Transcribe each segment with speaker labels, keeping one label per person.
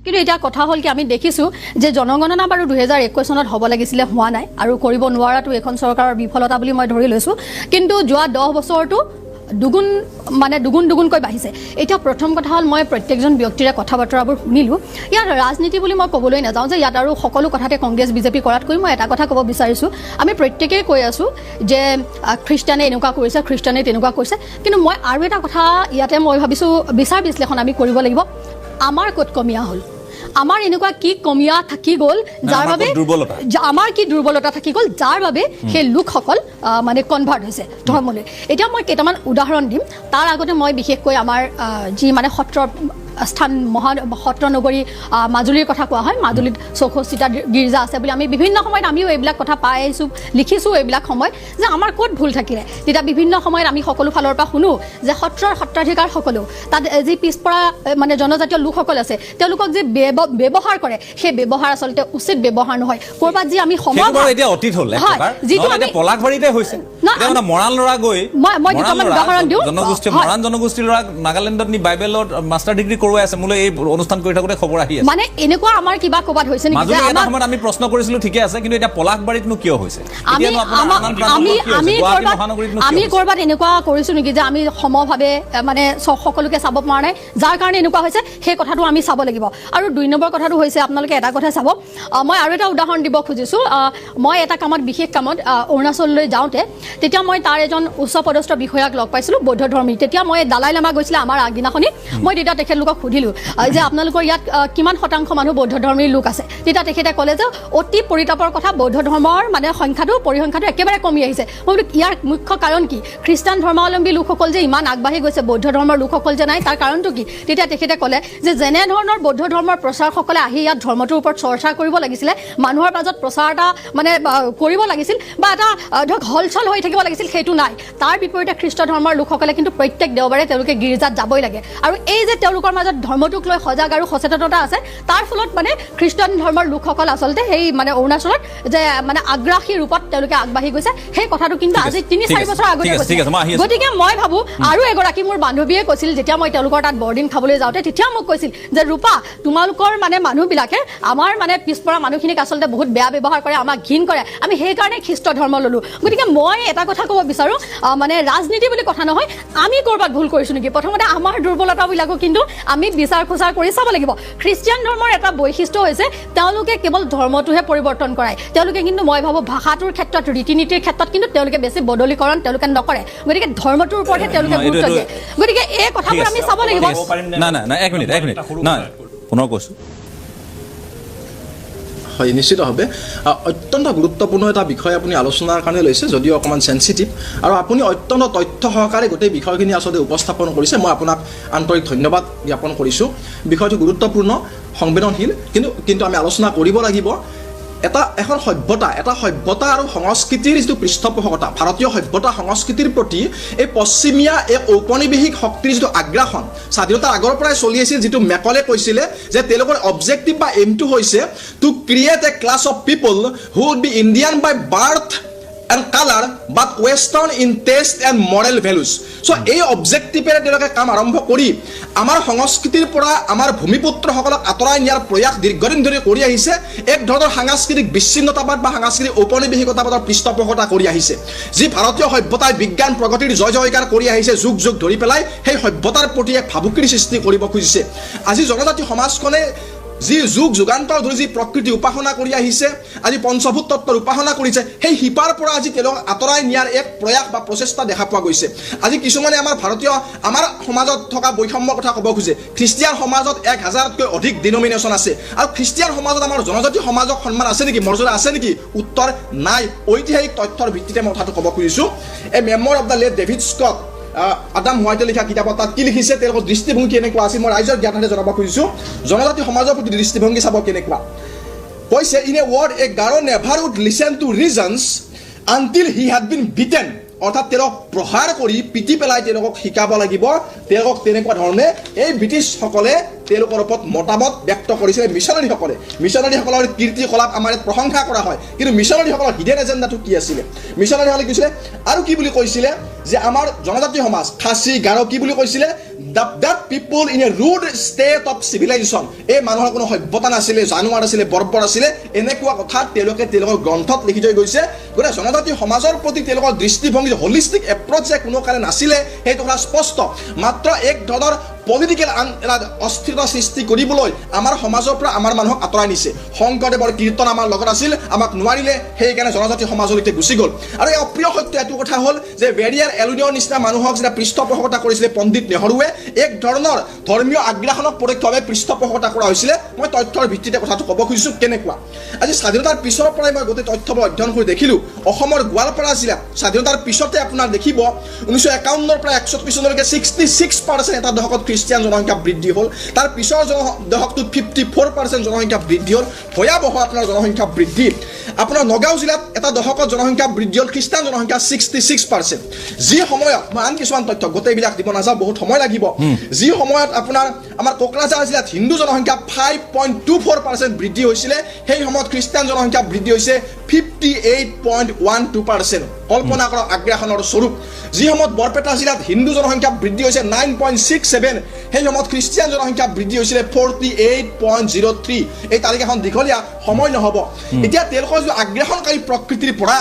Speaker 1: কিন্তু এটা কথা হ'ল কি আমি দেখিছোঁ যে জনগণনা বাৰু 2021 চনত হ'ব লাগিছিলে হোৱা নাই আৰু কৰিব নোৱাৰাটো এখন চৰকাৰৰ বিফলতা বুলি মই ধৰি লৈছোঁ কিন্তু যোৱা 10 বছৰটো দুগুণকৈ বাঢ়িছে এটা প্ৰথম কথা হ'ল মই প্ৰত্যেকজন ব্যক্তিৰে কথা বতৰাবোৰ শুনিলোঁ ইয়াৰ ৰাজনীতি বুলি মই ক'বলৈ নাযাওঁ যে ইয়াত আৰু সকলো কথাতে কংগ্ৰেছ বিজেপি কৰাতকৈ মই এটা কথা ক'ব বিচাৰিছোঁ আমি প্ৰত্যেকেই কৈ আছোঁ যে খ্ৰীষ্টানে এনেকুৱা কৰিছে খ্ৰীষ্টানে তেনেকুৱা কৰিছে কিন্তু মই আৰু এটা কথা ইয়াতে মই ভাবিছোঁ বিচাৰ বিশ্লেষণ আমি কৰিব লাগিব আমাৰ ক'ত কমিয়া হ'ল আমাৰ এনেকুৱা কি কমিয়া থাকি গ'ল যাৰ বাবে আমাৰ কি দুৰ্বলতা থাকি গ'ল যাৰ বাবে সেই লোকসকল মানে কনভাৰ্ট হৈছে ধৰ্মলৈ এতিয়া মই কেইটামান উদাহৰণ দিম তাৰ আগতে মই বিশেষকৈ আমাৰ যি মানে সত্ৰ স্থান সত্ৰ নগৰী মাজুলীৰ কথা কোৱা হয় মাজুলীত 64টা গীৰ্জা আছে বুলি আমি বিভিন্ন সময়ত আমিও এইবিলাক কথা পাই আহিছোঁ লিখিছোঁ এইবিলাক সময় যে আমাৰ ক'ত ভুল থাকিলে তেতিয়া বিভিন্ন সময়ত আমি সকলো ফালৰ পৰা শুনো যে সত্ৰাধিকাৰ সকলো তাত যি পিছপৰা মানে জনজাতীয় লোকসকল আছে তেওঁলোকক যে ব্যৱহাৰ কৰে সেই ব্যৱহাৰ আচলতে উচিত ব্যৱহাৰ নহয় ক'ৰবাত যি আমি সময়
Speaker 2: এতিয়া অতীত হ'ল যিটো আমি পলাকবাৰীতে হৈছে এটা মৰাণ ল'ৰা গৈ
Speaker 1: মই দুটামান উদাহৰণ দিওঁ
Speaker 2: মৰাণ জনগোষ্ঠীৰ ল'ৰা নাগালেণ্ডত নি বাইবেলত মাষ্টাৰ ডিগ্ৰী কৰোৱাই আছে মোলৈ এই অনুষ্ঠান কৰি থাকোঁতে খবৰ আহি আছে
Speaker 1: মানে এনেকুৱা আমাৰ কিবা ক'বাত হৈছে নেকি
Speaker 2: মাজুলী এটা সময়ত আমি প্ৰশ্ন কৰিছিলোঁ ঠিকে আছে কিন্তু এতিয়া পলাকবাৰীতনো কিয় হৈছে
Speaker 1: আমি ক'ৰবাত এনেকুৱা কৰিছোঁ নেকি যে আমি সমভাৱে মানে সকলোকে চাব পৰা নাই যাৰ কাৰণে এনেকুৱা হৈছে সেই কথাটো আমি চাব লাগিব আৰু 2 নম্বৰ কথাটো হৈছে আপোনালোকে এটা কথা চাব মই আৰু এটা উদাহৰণ দিব খুজিছোঁ মই এটা কামত বিশেষ কামত অৰুণাচললৈ যাওঁতে তেতিয়া মই তাৰ এজন উচ্চপদস্থ বিষয়াক লগ পাইছিলোঁ বৌদ্ধ ধৰ্মী তেতিয়া মই দালাই লামা গৈছিলে আমাৰ আগদিনাখনি মই তেতিয়া তেখেতলোকক সুধিলোঁ যে আপোনালোকৰ ইয়াত কিমান শতাংশ মানুহ বৌদ্ধ ধৰ্মীৰ লোক আছে তেতিয়া তেখেতে ক'লে যে অতি পৰিতাপৰ কথা বৌদ্ধ ধৰ্মৰ মানে পৰিসংখ্যাটো একেবাৰে কমি আহিছে মই বোলো ইয়াৰ মুখ্য কাৰণ কি খ্ৰীষ্টান ধৰ্মাৱলম্বী লোকসকল যে ইমান আগবাঢ়ি গৈছে বৌদ্ধ ধৰ্মৰ লোকসকল যে নাই তাৰ কাৰণটো কি তেতিয়া তেখেতে ক'লে যে যেনে ধৰণৰ বৌদ্ধ ধৰ্মৰ প্ৰচাৰকসকলে আহি ইয়াত ধৰ্মটোৰ ওপৰত চৰ্চা কৰিব লাগিছিলে মানুহৰ মাজত প্ৰচাৰ এটা মানে কৰিব লাগিছিল বা এটা ধৰক হলচল হৈ থাকিব লাগিছিল সেইটো নাই তাৰ বিপৰীতে খ্ৰীষ্ট ধৰ্মৰ লোকসকলে কিন্তু প্ৰত্যেক দেওবাৰে তেওঁলোকে গীৰ্জাত যাবই লাগে আৰু এই যে তেওঁলোকৰ মাজত ধৰ্মটোক লৈ সজাগ আৰু সচেতনতা আছে তাৰ ফলত মানে খ্ৰীষ্টান ধৰ্মৰ লোকসকল আচলতে সেই মানে অৰুণাচলত যে মানে আগ্ৰাসী ৰূপত তেওঁলোকে আগবাঢ়ি গৈছে সেই কথাটো কিন্তু আজি 3-4 বছৰ আগতে কৈছে গতিকে মই ভাবোঁ আৰু এগৰাকী মোৰ বান্ধৱীয়ে কৈছিল যেতিয়া মই তেওঁলোকৰ তাত বৰদিন খাবলৈ যাওঁতে তেতিয়া মোক কৈছিল যে ৰূপা তোমালোকৰ মানে মানুহবিলাকে আমাৰ মানে পিছপৰা মানুহখিনিক আচলতে বহুত বেয়া ব্যৱহাৰ কৰে আমাক ঘিণ কৰে আমি সেইকাৰণে খ্ৰীষ্ট ধৰ্ম ল'লোঁ গতিকে মই এটা কথা ক'ব বিচাৰোঁ মানে ৰাজনীতি বুলি কথা নহয় আমি ক'ৰবাত ভুল কৰিছোঁ নেকি প্ৰথমতে আমাৰ দুৰ্বলতাবিলাকো কিন্তু আমি বিচাৰ খোচাৰ কৰি চাব লাগিব খ্ৰীষ্টিয়ান ধৰ্মৰ এটা বৈশিষ্ট্য হৈছে তেওঁলোকে কেৱল ধৰ্মটোহে পৰিৱৰ্তন কৰায় তেওঁলোকে কিন্তু মই ভাবোঁ ভাষাটোৰ ক্ষেত্ৰত ৰীতি নীতিৰ ক্ষেত্ৰত কিন্তু তেওঁলোকে বেছি বদলীকৰণ তেওঁলোকে নকৰে গতিকে ধৰ্মটোৰ ওপৰতহে তেওঁলোকে গুৰুত্ব দিয়ে গতিকে এই কথাবোৰ আমি চাব লাগিব
Speaker 2: এক মিনিট পুনৰ কৈছোঁ
Speaker 3: হয় নিশ্চিতভাৱে অত্যন্ত গুৰুত্বপূৰ্ণ এটা বিষয় আপুনি আলোচনাৰ কাৰণে লৈছে যদিও অকণমান চেঞ্চিটিভ আৰু আপুনি অত্যন্ত তথ্য সহকাৰে গোটেই বিষয়খিনি আচলতে উপস্থাপন কৰিছে মই আপোনাক আন্তৰিক ধন্যবাদ জ্ঞাপন কৰিছোঁ বিষয়টো গুৰুত্বপূৰ্ণ সংবেদনশীল কিন্তু আমি আলোচনা কৰিব লাগিব এখন সভ্যতা আৰু সংস্কৃতিৰ যিটো পৃষ্ঠপোষকতা ভাৰতীয় সভ্যতা সংস্কৃতিৰ প্ৰতি এই পশ্চিমীয়া এই ঔপনিৱেশিক শক্তিৰ যিটো আগ্ৰাসন স্বাধীনতাৰ আগৰ পৰাই চলি আছিল যিটো মেকলে কৈছিলে যে তেওঁলোকৰ অবজেক্টিভ বা এইমটো হৈছে to create a class of people who would be Indian by birth and color but western in taste and moral values so এই অবজেক্টিভেৰে তেওঁলোকে কাম আৰম্ভ কৰি আমাৰ সংস্কৃতিৰ পৰা আমাৰ ভূমিপুত্ৰসকলক আঁতৰাই নিয়াৰ প্ৰয়াস দীৰ্ঘদিন ধৰি কৰি আহিছে এক ধৰণৰ সাংস্কৃতিক বিচ্ছিন্নতাবাদ বা সাংস্কৃতিক ঔপনিৱেশিকতাবাদৰ পৃষ্ঠপোষকতা কৰি আহিছে যি ভাৰতীয় সভ্যতাই বিজ্ঞান প্ৰগতিৰ জয় জয়কাৰ কৰি আহিছে যুগ যুগ ধৰি পেলাই সেই সভ্যতাৰ প্ৰতি এক ভাবুকিৰ সৃষ্টি কৰিব খুজিছে আজি জনজাতি সমাজখনে যি যুগ যুগান্তৰ ধৰি যি প্ৰকৃতি উপাসনা কৰি আহিছে আজি পঞ্চভূত তত্ত্বৰ উপাসনা কৰিছে সেই শিপাৰ পৰা আজি তেওঁলোক আঁতৰাই নিয়াৰ এক প্ৰয়াস বা প্ৰচেষ্টা দেখা পোৱা গৈছে আজি কিছুমানে আমাৰ সমাজত থকা বৈষম্যৰ কথা ক'ব খোজে খ্ৰীষ্টিয়ান সমাজত 1000তকৈ অধিক ডিনমিনেশ্যন আছে আৰু খ্ৰীষ্টিয়ান সমাজত আমাৰ জনজাতি সমাজক সন্মান আছে নেকি মৰ্যাদা আছে নেকি উত্তৰ নাই ঐতিহাসিক তথ্যৰ ভিত্তিতে মই কথাটো ক'ব খুজিছোঁ a memoir of the late David Scott Adam হোৱাইটে লিখা কিতাপত তাত কি লিখিছে তেওঁলোকৰ দৃষ্টিভংগী কেনেকুৱা আছিল মই ৰাইজৰ জ্ঞানতে জনাব খুজিছোঁ জনজাতি সমাজৰ প্ৰতি দৃষ্টিভংগী চাব কেনেকুৱা কৈছে in a word a Garo never would listen to reasons until he had been beaten অৰ্থাৎ তেওঁলোকক প্ৰহাৰ কৰি পিটি পেলাই তেওঁলোকক শিকাব লাগিব তেওঁলোকক তেনেকুৱা ধৰণে এই ব্ৰিটিছসকলে তেওঁলোকৰ ওপৰত মতামত ব্যক্ত কৰিছিলে মিছনাৰীসকলৰ কীৰ্তিকলাপ আমাৰ ইয়াত প্ৰশংসা কৰা হয় কিন্তু মিছনাৰীসকলৰ হিডেন এজেণ্ডাটো কি আছিলে মিছনাৰীসকলে কৈছিলে আৰু কি বুলি কৈছিলে যে আমাৰ জনজাতি সমাজ খাচী গাৰো কি বুলি কৈছিলে that people in a rude state of civilization এই মানুহৰ কোনো সভ্যতা নাছিলে জানুৱাৰ আছিলে বৰ্বৰ আছিলে এনেকুৱা কথা তেওঁলোকৰ গ্ৰন্থত লিখি থৈ গৈছে গতিকে জনজাতি সমাজৰ প্ৰতি তেওঁলোকৰ দৃষ্টিভংগী হলিষ্টিক এপ্ৰ'চ যে কোনো কাৰণে নাছিলে সেইটো কথা স্পষ্ট মাত্ৰ এক ধৰণৰ পলিটিকেল অস্থিৰতা সৃষ্টি কৰিবলৈ আমাৰ সমাজৰ পৰা আমাৰ মানুহক আঁতৰাই নিছে শংকৰদেৱৰ কীৰ্তন আমাৰ লগত আছিল আমাক নোৱাৰিলে সেইকাৰণে জনজাতি সমাজলৈকে গুচি গ'ল আৰু এই অপ্ৰিয় সত্য এইটো কথা হ'ল যে বেৰিয়াৰ এলুনিয়ৰ নিচিনা মানুহক যেতিয়া পৃষ্ঠপোষকতা কৰিছিলে পণ্ডিত নেহৰুৱে এক ধৰণৰ ধৰ্মীয় আগ্ৰাসনক পৰোক্ষভাৱে পৃষ্ঠপোষকতা কৰা হৈছিলে মই তথ্যৰ ভিত্তিতে কথাটো ক'ব খুজিছোঁ কেনেকুৱা আজি স্বাধীনতাৰ পিছৰ পৰাই মই গোটেই তথ্যবোৰ অধ্যয়ন কৰি দেখিলোঁ অসমৰ গোৱালপাৰা জিলাত স্বাধীনতাৰ পিছতে আপোনাৰ দেখিব 1951 পৰা 61 চনলৈকে 66% এটা দশকত খ্ৰীষ্টিয়ান জনসংখ্যা বৃদ্ধি হ'ল তাৰ পিছৰ দশকটোত 54% জনসংখ্যা বৃদ্ধি হ'ল ভয়াৱহ আপোনাৰ জনসংখ্যা বৃদ্ধি আপোনাৰ নগাঁও জিলাত এটা দশকত জনসংখ্যা বৃদ্ধি হ'ল খ্ৰীষ্টান জনসংখ্যা 66% যি সময়ত মই আন কিছুমান তথ্য গোটেইবিলাক দিব নাযাওঁ বহুত সময় লাগিব যি সময়ত আপোনাৰ আমাৰ কোকৰাঝাৰ জিলাত হিন্দু জনসংখ্যা 5.24% বৃদ্ধি হৈছিলে সেই সময়ত খ্ৰীষ্টান জনসংখ্যা বৃদ্ধি হৈছে 58.12% কল্পনা কৰক আগ্ৰাসনৰ স্বৰূপ যি সময়ত বৰপেটা জিলাত হিন্দু জনসংখ্যা বৃদ্ধি হৈছে 9.67 সেই সময়ত খ্ৰীষ্টিয়ান জনসংখ্যা বৃদ্ধি হৈছিলে 48.03 এই তালিকাখন দীঘলীয়া সময় নহ'ব এতিয়া তেওঁলোকৰ যি আগ্ৰাসনকাৰী প্ৰকৃতিৰ পৰা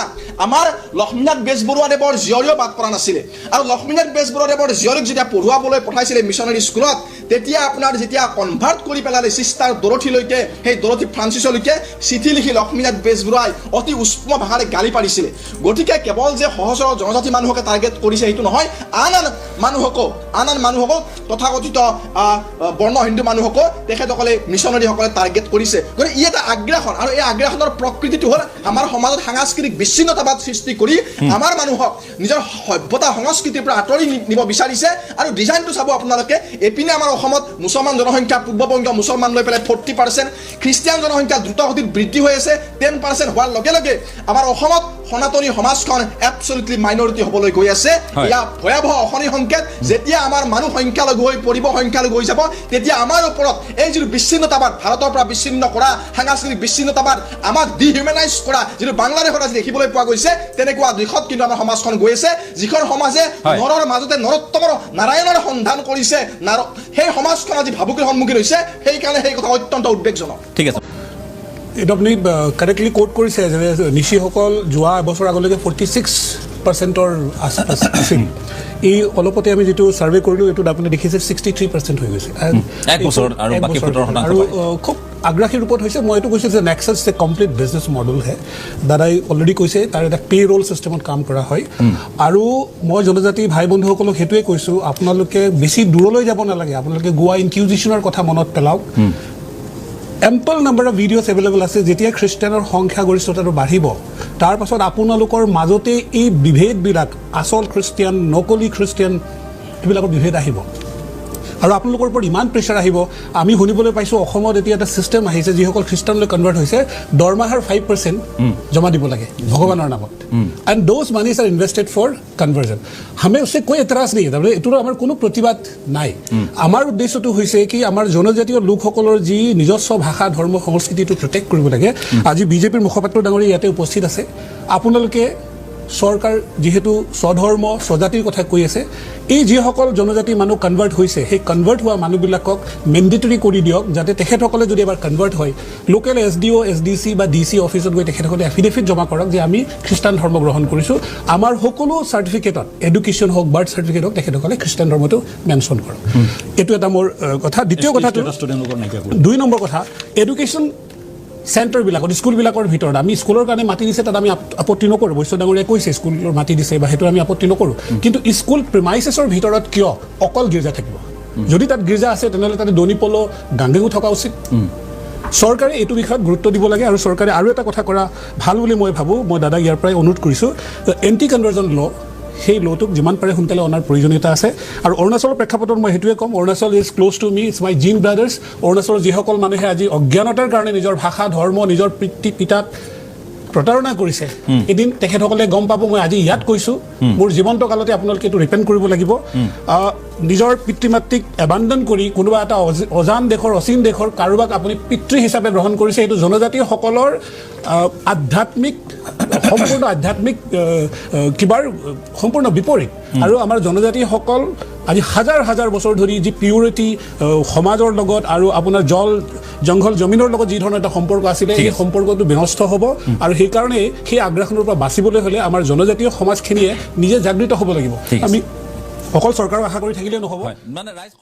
Speaker 3: আমাৰ লক্ষ্মীনাথ বেজবৰুৱাদেৱৰ জীয়ৰীও বাদ পৰা নাছিলে আৰু লক্ষ্মীনাথ বেজবৰুৱাদেৱৰ জীয়ৰীক যেতিয়া পঢ়ুৱাবলৈ পঠাইছিলে মিছনাৰী স্কুলত তেতিয়া আপোনাৰ যেতিয়া কনভাৰ্ট কৰি পেলালে চিষ্টাৰ ডৰথীলৈকে সেই ডৰথী ফ্ৰান্সিছলৈকে চিঠি লিখি লক্ষ্মীনাথ বেজবৰুৱাই অতি উষ্ম ভাষাৰে গালি পাৰিছিলে গতিকে কেৱল যে সহজ সৰল জনজাতি মানুহকে টাৰ্গেট কৰিছে সেইটো নহয় আন মানুহকো তথাকথিত বৰ্ণ হিন্দু মানুহকো তেখেতসকলে মিছনাৰীসকলে টাৰ্গেট কৰিছে গতিকে ই এটা আগ্ৰাসন আৰু এই আগ্ৰাসনৰ প্ৰকৃতিটো হ'ল আমাৰ সমাজত সাংস্কৃতিক বিচ্ছিন্নতাবাদ সৃষ্টি কৰি আমাৰ মানুহক নিজৰ সভ্যতা সংস্কৃতিৰ পৰা আঁতৰি নিব বিচাৰিছে আৰু ডিজাইনটো চাব আপোনালোকে এপিনে আমাৰ অসমত মুছলমান জনসংখ্যা পূৰ্ববংগীয় মুছলমান লৈ পেলাই 40% খ্ৰীষ্টিয়ান জনসংখ্যা দ্ৰুতগতিত বৃদ্ধি হৈ আছে 10% হোৱাৰ লগে লগে আমাৰ অসমত সনাতনী সমাজখন এবছলিউটলি মাইনৰিটি হ'বলৈ গৈ আছে ইয়া ভয়াৱহ অশনি সংকেত যেতিয়া আমাৰ মানুহ সংখ্যালঘু হৈ পৰিব সংখ্যালঘু হৈ যাব তেতিয়া আমাৰ ওপৰত এই যিটো বিচ্ছিন্নতাবাদ ভাৰতৰ পৰা বিচ্ছিন্ন কৰা সাংস্কৃতিক বিচ্ছিন্নতাবাদ আমাক ডিহিউমেনাইজ কৰা যিটো বাংলাদেশত আজি দেখিবলৈ পোৱা গৈছে তেনেকুৱা দিশত কিন্তু আমাৰ সমাজখন গৈ আছে যিখন সমাজে নৰৰ মাজতে নৰোত্তমৰ নাৰায়ণৰ সন্ধান কৰিছে সেই সমাজখন আজি ভাবুকিৰ সন্মুখীন হৈছে সেইকাৰণে সেই কথা অত্যন্ত উদ্বেগজনক
Speaker 2: ঠিক আছে
Speaker 4: এইটো আপুনি কাৰেক্টলি কোট কৰিছে যে নিশীসকল যোৱা এবছৰ আগলৈকে 46%ৰ আছিল এই অলপতে আমি যিটো ছাৰ্ভে কৰিলোঁ এইটোত আপুনি দেখিছে 63% হৈ গৈছে আৰু খুব আগ্ৰাসী ৰূপত হৈছে মই এইটো কৈছোঁ যে নেক্সাছ এ কমপ্লিট বিজনেছ মডেল হে দাদাই অলৰেডি কৈছে তাৰ এটা পে' ৰোল ছিষ্টেমত কাম কৰা হয় আৰু মই জনজাতি ভাই বন্ধুসকলক সেইটোৱে কৈছোঁ আপোনালোকে বেছি দূৰলৈ যাব নালাগে আপোনালোকে গোৱা ইনকিউজিশ্যনৰ কথা মনত পেলাওক ample number of videos available আছে যেতিয়া খ্ৰীষ্টিয়ানৰ সংখ্যাগৰিষ্ঠতাটো বাঢ়িব তাৰ পাছত আপোনালোকৰ মাজতে এই বিভেদবিলাক আচল খ্ৰীষ্টিয়ান নকলি খ্ৰীষ্টিয়ান এইবিলাকৰ বিভেদ আহিব আৰু আপোনালোকৰ ওপৰত ইমান প্ৰেছাৰ আহিব আমি শুনিবলৈ পাইছোঁ অসমত এতিয়া এটা ছিষ্টেম আহিছে যিসকল খ্ৰীষ্টানলৈ কনভাৰ্ট হৈছে দৰমহাৰ 5% জমা দিব লাগে ভগৱানৰ নামত and those monies are invested for conversion আমি উছে কৈ এতৰাজ নেই তাৰমানে এইটোৰ আমাৰ কোনো প্ৰতিবাদ নাই আমাৰ উদ্দেশ্যটো হৈছে কি আমাৰ জনজাতীয় লোকসকলৰ যি নিজস্ব ভাষা ধৰ্ম সংস্কৃতিটো প্ৰটেক্ট কৰিব লাগে আজি বিজেপিৰ মুখপাত্ৰ ডাঙৰীয়া ইয়াতে উপস্থিত আছে আপোনালোকে চৰকাৰ যিহেতু স্বধৰ্ম স্বজাতিৰ কথা কৈ আছে এই যিসকল জনজাতি মানুহ কনভাৰ্ট হৈছে সেই কনভাৰ্ট হোৱা মানুহবিলাকক মেণ্ডেটৰী কৰি দিয়ক যাতে তেখেতসকলে যদি এবাৰ কনভাৰ্ট হয় লোকেল SDO SDC বা DC অফিচত গৈ তেখেতসকলে এফিডেভিট জমা কৰক যে আমি খ্ৰীষ্টান ধৰ্ম গ্ৰহণ কৰিছোঁ আমাৰ সকলো চাৰ্টিফিকেটত এডুকেশ্যন হওক বাৰ্থ চাৰ্টিফিকেট হওক তেখেতসকলে খ্ৰীষ্টান ধৰ্মটো মেনশ্যন কৰক এইটো এটা মোৰ কথা দ্বিতীয় কথাটো 2 নম্বৰ কথা এডুকেশ্যন চেণ্টাৰবিলাকত স্কুলবিলাকৰ ভিতৰত আমি স্কুলৰ কাৰণে মাটি দিছে তাত আমি আপত্তি নকৰোঁ বৈশ্য ডাঙৰীয়াই কৈছে স্কুলৰ মাটি দিছে বা সেইটো আমি আপত্তি নকৰোঁ কিন্তু স্কুল প্ৰিমাইচেছৰ ভিতৰত কিয় অকল গীৰ্জা থাকিব যদি তাত গীৰ্জা আছে তেনেহ'লে তাতে দনি পল' গাংগেগু থকা উচিত চৰকাৰে এইটো বিষয়ত গুৰুত্ব দিব লাগে আৰু চৰকাৰে আৰু এটা কথা কৰা ভাল বুলি মই ভাবোঁ মই দাদাক ইয়াৰ পৰাই অনুৰোধ কৰিছোঁ এণ্টি কনভাৰ্জন ল' সেই লটোক যিমান পাৰে সোনকালে অনাৰ প্ৰয়োজনীয়তা আছে আৰু অৰুণাচলৰ প্ৰেক্ষাপটত মই সেইটোৱে ক'ম Arunachal is close to me it's my kin brothers অৰুণাচলৰ যিসকল মানুহে আজি অজ্ঞানতাৰ কাৰণে নিজৰ ভাষা ধৰ্ম নিজৰ পিতৃ পিতাক প্ৰতাৰণা কৰিছে এদিন তেখেতসকলে গম পাব মই আজি ইয়াত কৈছোঁ মোৰ জীৱন্ত কালতে আপোনালোকে এইটো ৰিপেণ্ট কৰিব লাগিব নিজৰ পিতৃ মাতৃক এবাণ্ডন কৰি কোনোবা এটা অজান দেশৰ অচিন দেশৰ কাৰোবাক আপুনি পিতৃ হিচাপে গ্ৰহণ কৰিছে এইটো জনজাতিসকলৰ আধ্যাত্মিক সম্পূৰ্ণ আধ্যাত্মিক কিবাৰ সম্পূৰ্ণ বিপৰীত আৰু আমাৰ জনজাতিসকল আজি হাজাৰ হাজাৰ বছৰ ধৰি যি পিউৰিটি সমাজৰ লগত আৰু আপোনাৰ জল জংঘল জমিনৰ লগত যি ধৰণৰ এটা সম্পৰ্ক আছিলে এই সম্পৰ্কটো বিনষ্ট হ'ব আৰু সেইকাৰণে সেই আগ্ৰাসনৰ পৰা বাচিবলৈ হ'লে আমাৰ জনজাতীয় সমাজখিনিয়ে নিজে জাগৃত হ'ব লাগিব আমি অকল চৰকাৰক আশা কৰি থাকিলে নহ'ব
Speaker 2: মানে ৰাইজ